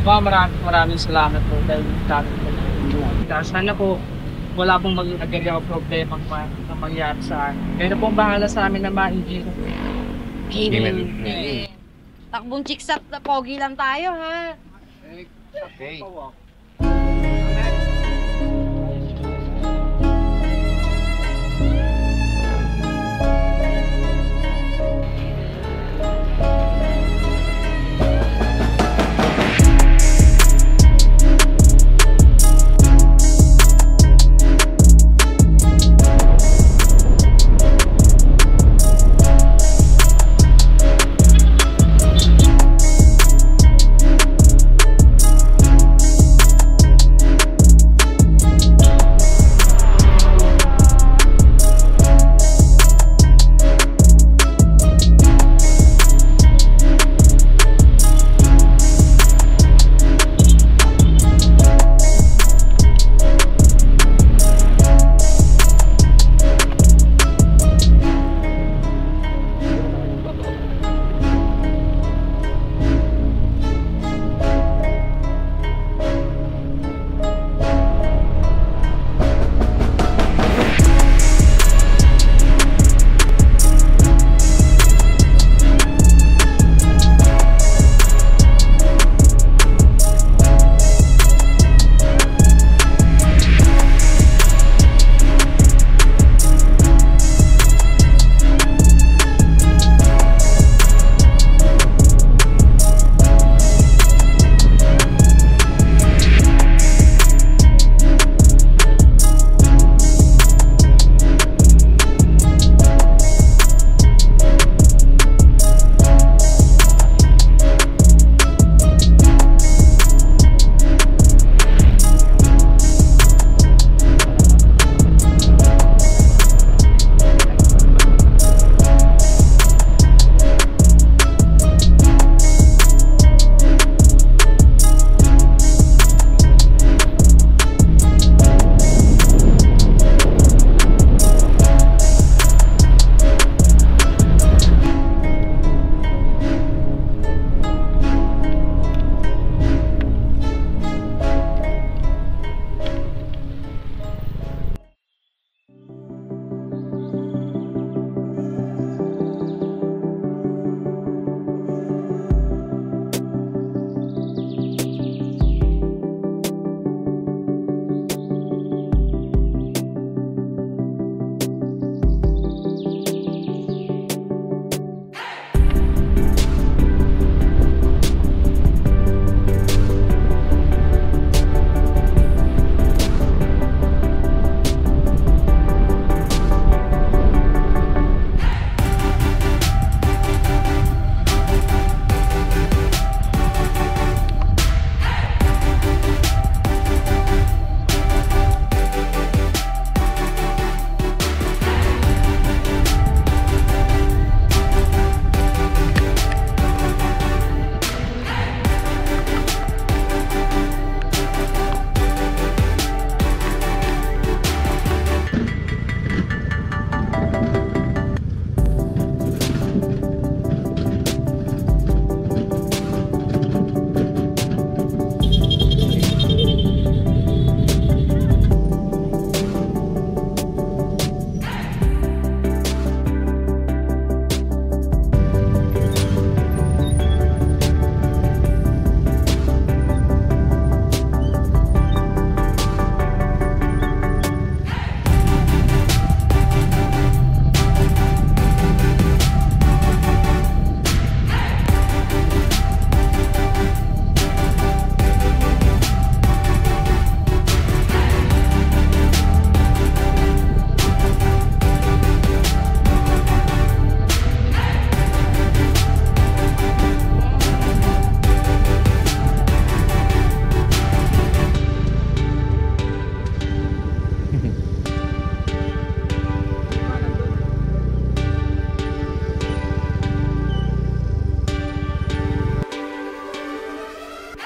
Maraming salamat po dahil dami po na sana po wala pong magagawa problema na mangyari sa akin. Kaya na pong bahala sa amin na ma-enjoy. Amen. Takbong chiksap na pogi lang tayo, ha? Okay.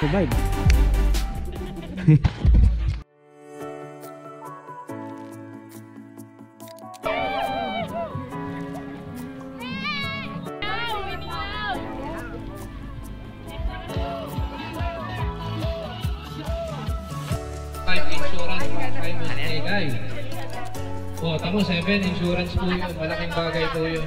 survive. bagay. O, tamo 7, insurance po yun. Malaking bagay po yun.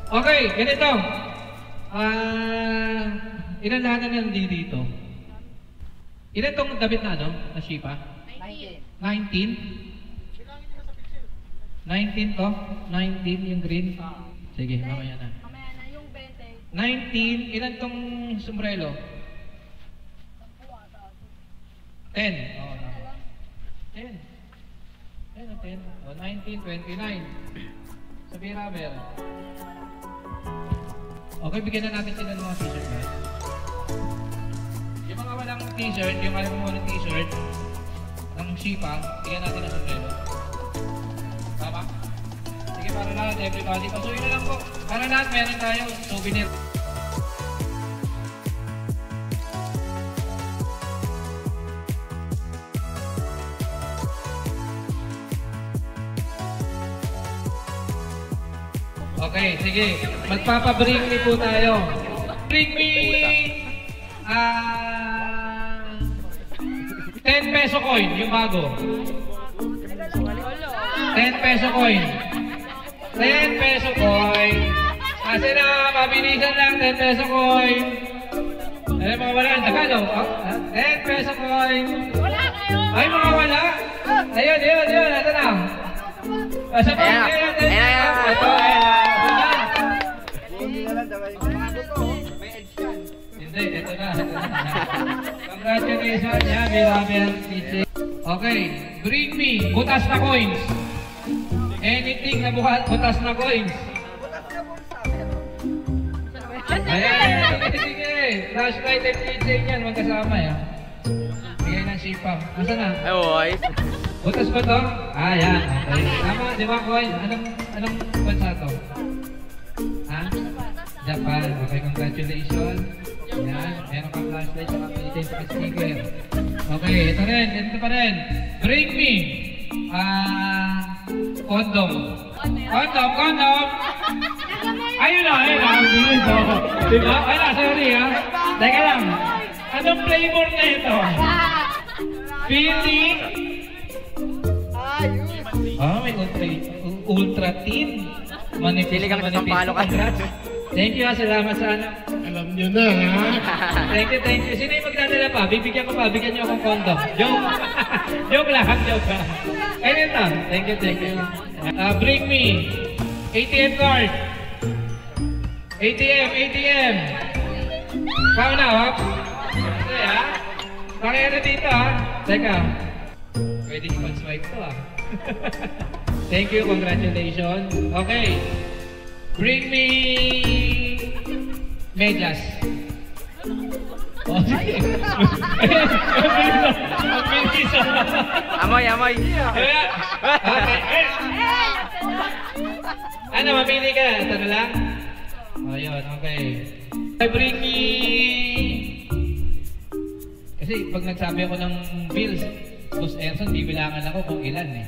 Okay, ganito. Ilan lahat na nandito dito? Ilan tong damit na ano? Na Shipa? 19? 19 to? 19 yung green? Sige, mamaya na. Mamaya na yung 20. 19, ilan tong sombrero? 10. Oo, tama. 10. 10 o 10. O, 19, 29. Sabi rubber. Okay, bigyan na natin sila ng mga t-shirt na. Yung mga walang t-shirt, yung alam mo walang t-shirt, ng Shipa, bigyan natin ng sombrero. Tama? Sige, para lahat, everybody. Pasuhin na lang po. Para lahat, meron tayo souvenir. Okay, sige. Magpapabring me po tayo. Bring me 10 peso coin, yung bago. 10 peso coin. 10 peso coin. Kasi na, mabilisan lang, 10 peso coin. Ay, mga wala, ang Tagalog. 10 peso coin. Ay, mga wala. Ayun. Ito na. Asa pa? Ito, Hindi, ito na. Congratulations, Mirabel teacher. Okay, bring me butas na coins. Anything na butas na coins. Ayan, sige. Flashlight and DJ niyan, magkasama yan. Bigay ng sipam. Asa na? Ay, Butas ba to? Yan. Okay. Tama, di ba, Koy? Anong bansa to? Ha? Japan. Okay, congratulations. Yan. Meron kang flashlight sa kapilitin sa sticker. Okay, ito pa rin. Bring me. Condom. Condom. Ayun na. Diba? Sorry ha. Teka lang. Anong flavor na ito? Feeling? May ultra thin. Manipis na manipis. Thank you, salamat sana. alam nyo na, ha? Thank you. Sino yung magdadala pa? Bibigyan niyo akong condom. Joke. Joke lang. Ayun ito. Thank you. Bring me ATM card. ATM. Pao na, ha? Okay, ha? Pakiyano dito, ha? Teka. Pwede i-swipe to, ha? Thank you, congratulations. Okay. Bring me medyas. Oh, sige. Amoy. Okay. Ano, mamili ka? Ito na lang? Ayun, okay. Bring me... Kasi pag nagsabi ako ng bills, Boss Erson, bibilangan ako kung ilan eh.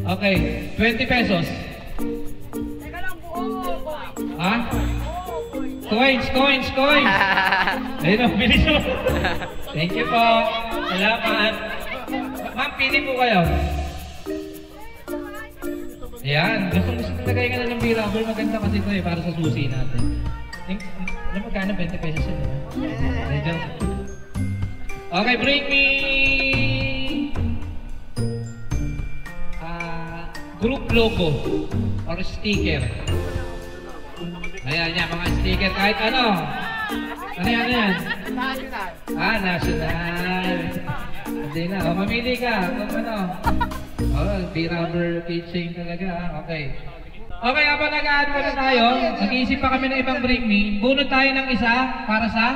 Okay, 20 pesos. Teka lang, buo. Ha? Coins. Ayun o, bilis mo. Thank you po. Salamat. Ma'am, pili po kayo. Ayan, gusto nilagay ka na ng B-rubber. Maganda kasi ito eh, para sa susi natin. Alam mo magkano? 20 pesos yun eh. Medyo. Okay, bring me group logo or sticker. Ayan, mga sticker kahit ano. Ano yan? National. Hindi na. Mamili ka. Kung ano. B-rubber keychain talaga. Okay. Okay, habang nag-add pa na tayo, nag-iisip pa kami ng ibang bring me. Bunod tayo ng isa para sa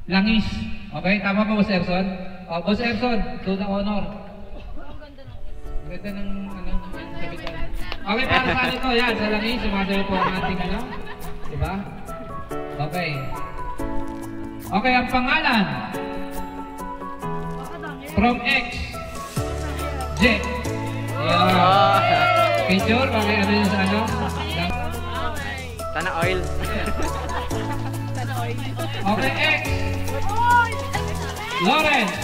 langis. Okay, tama ba, Boss Erson? Boss Erson, do the honor. Ganda ng sabitan. Okay, para sa ano to? Yan, sa langis. Sumasayo po ang ating ano. Diba? Okay. Okay, ang pangalan. From X. Jet. Picture, bakit ano yun sa ano? Sana oil. Okay, X. Lawrence.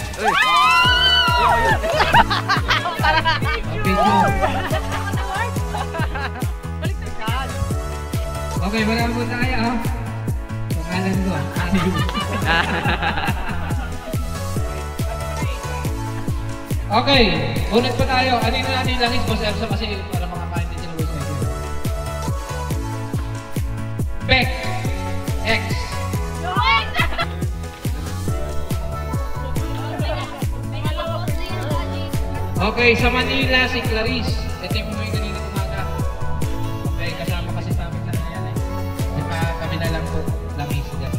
Video. Okay, wala po tayo. Pangalan ko. Okay, ulit po tayo. Anin na natin langis, Boss Erso, kasi para makakain din sila Boss Erso. Beck. X. Okay, sa Manila, si Clarice. Ito yung umuwi kanina umaga. Okay, kasama kasi sa amin na yan eh. Kami na lang po. Langis dyan.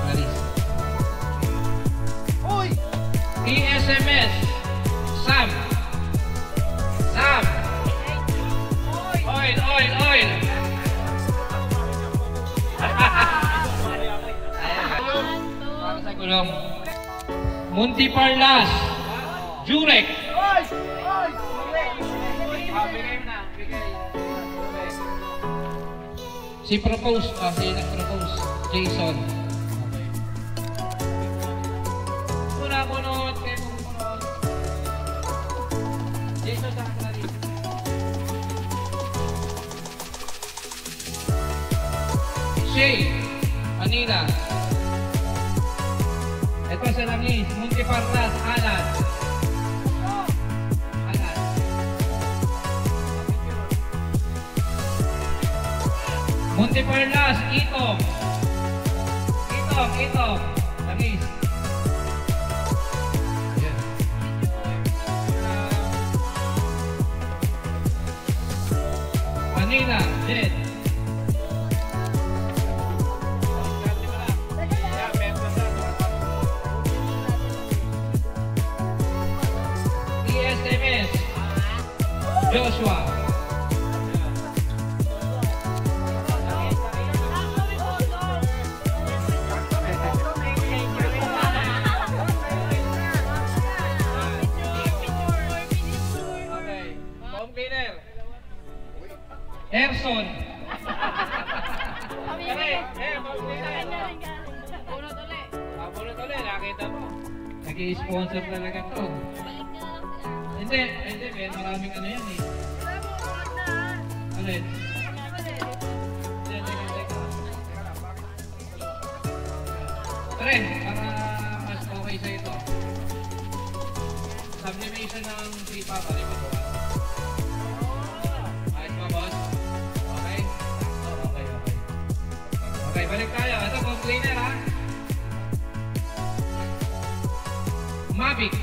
Clarice. Uy! PSMS. Sam. Sam. Oil, oil, oil. Para sa gulong. Munti Parlas. Jurek. Si propose, si nag-propose, Jason. Okay. Muna punot, kayo punot. Jason sa Clarice. Shay, Manila. Ito sa Langis, Munti Parlas, Alan. Munti Parlas, Itong. Itong. Langis. Yan. Manila, Jed. PSMS, Joshua. Erson. Bunot ulit, nakita mo. Nag-i-sponsor talaga to. Hindi, may maraming ano yan eh. Ulit. Pre, para mas okay sa ito. Sublimation ng tripa, pali ba ito? Ayos ba, boss? Okay? Okay. Okay, balik tayo. Ito, complainer ha? Mavic.